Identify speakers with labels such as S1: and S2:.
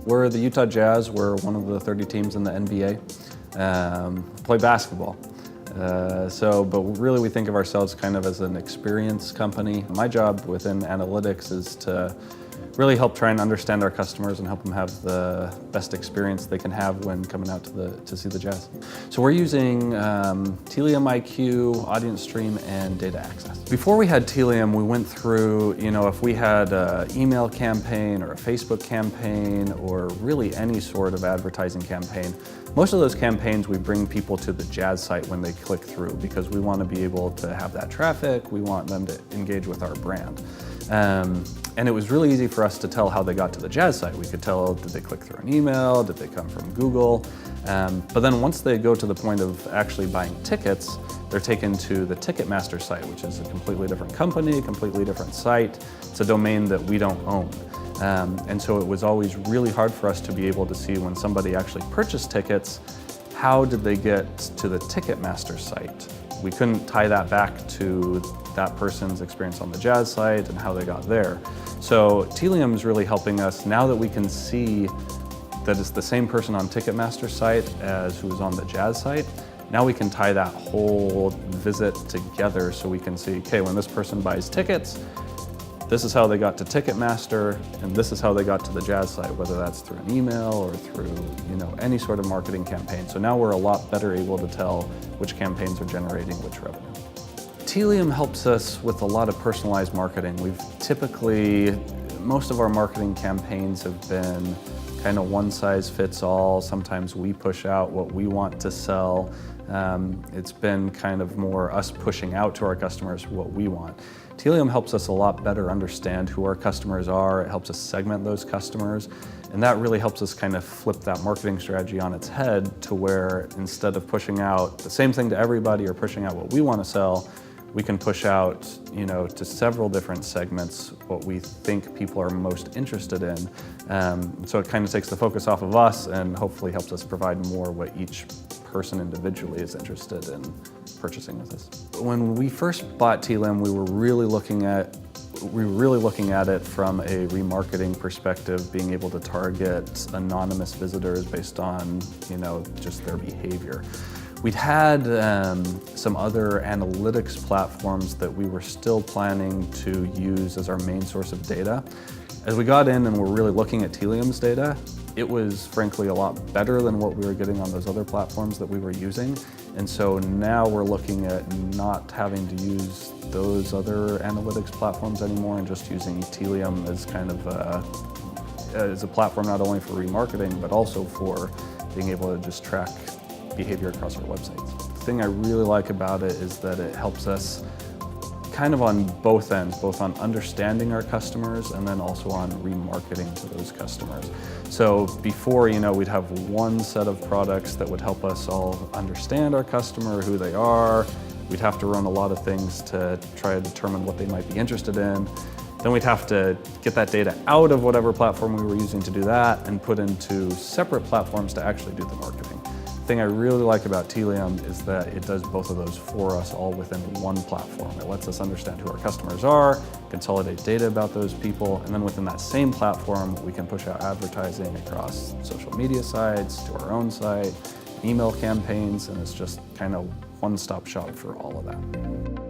S1: We're the Utah Jazz. We're one of the 30 teams in the NBA. Play basketball. But really we think of ourselves kind of as an experience company. My job within analytics is to really help try and understand our customers and help them have the best experience they can have when coming out to see the Jazz. So we're using Tealium IQ, Audience Stream, and Data Access. Before we had Tealium, we went through, if we had an email campaign or a Facebook campaign or really any sort of advertising campaign, most of those campaigns we bring people to the Jazz site when they click through because we want to be able to have that traffic, we want them to engage with our brand. And it was really easy for us to tell how they got to the Jazz site. We could tell, did they click through an email, did they come from Google? But then once they go to the point of actually buying tickets, they're taken to the Ticketmaster site, which is a completely different company, completely different site. It's a domain that we don't own. And so it was always really hard for us to be able to see when somebody actually purchased tickets, how did they get to the Ticketmaster site? We couldn't tie that back to that person's experience on the Jazz site and how they got there. So Tealium is really helping us now that we can see that it's the same person on Ticketmaster site as who's on the Jazz site. Now we can tie that whole visit together so we can see, okay, when this person buys tickets, this is how they got to Ticketmaster, and this is how they got to the Jazz site, whether that's through an email or through any sort of marketing campaign. So now we're a lot better able to tell which campaigns are generating which revenue. Tealium helps us with a lot of personalized marketing. Most of our marketing campaigns have been kind of one size fits all. Sometimes we push out what we want to sell. It's been kind of more us pushing out to our customers what we want. Tealium helps us a lot better understand who our customers are. It helps us segment those customers. And that really helps us kind of flip that marketing strategy on its head to where instead of pushing out the same thing to everybody or pushing out what we want to sell, we can push out, to several different segments what we think people are most interested in. So it kind of takes the focus off of us and hopefully helps us provide more what each person individually is interested in purchasing with us. When we first bought Tealium, we were really looking at it from a remarketing perspective, being able to target anonymous visitors based on, just their behavior. We'd had some other analytics platforms that we were still planning to use as our main source of data. As we got in and were really looking at Tealium's data, it was frankly a lot better than what we were getting on those other platforms that we were using. And so now we're looking at not having to use those other analytics platforms anymore and just using Tealium as kind of as a platform not only for remarketing, but also for being able to just track behavior across our websites. The thing I really like about it is that it helps us kind of on both ends, both on understanding our customers and then also on remarketing to those customers. So before, we'd have one set of products that would help us all understand our customer, who they are. We'd have to run a lot of things to try to determine what they might be interested in. Then we'd have to get that data out of whatever platform we were using to do that and put into separate platforms to actually do the marketing. The thing I really like about Tealium is that it does both of those for us all within one platform. It lets us understand who our customers are, consolidate data about those people, and then within that same platform, we can push out advertising across social media sites, to our own site, email campaigns, and it's just kind of one-stop shop for all of that.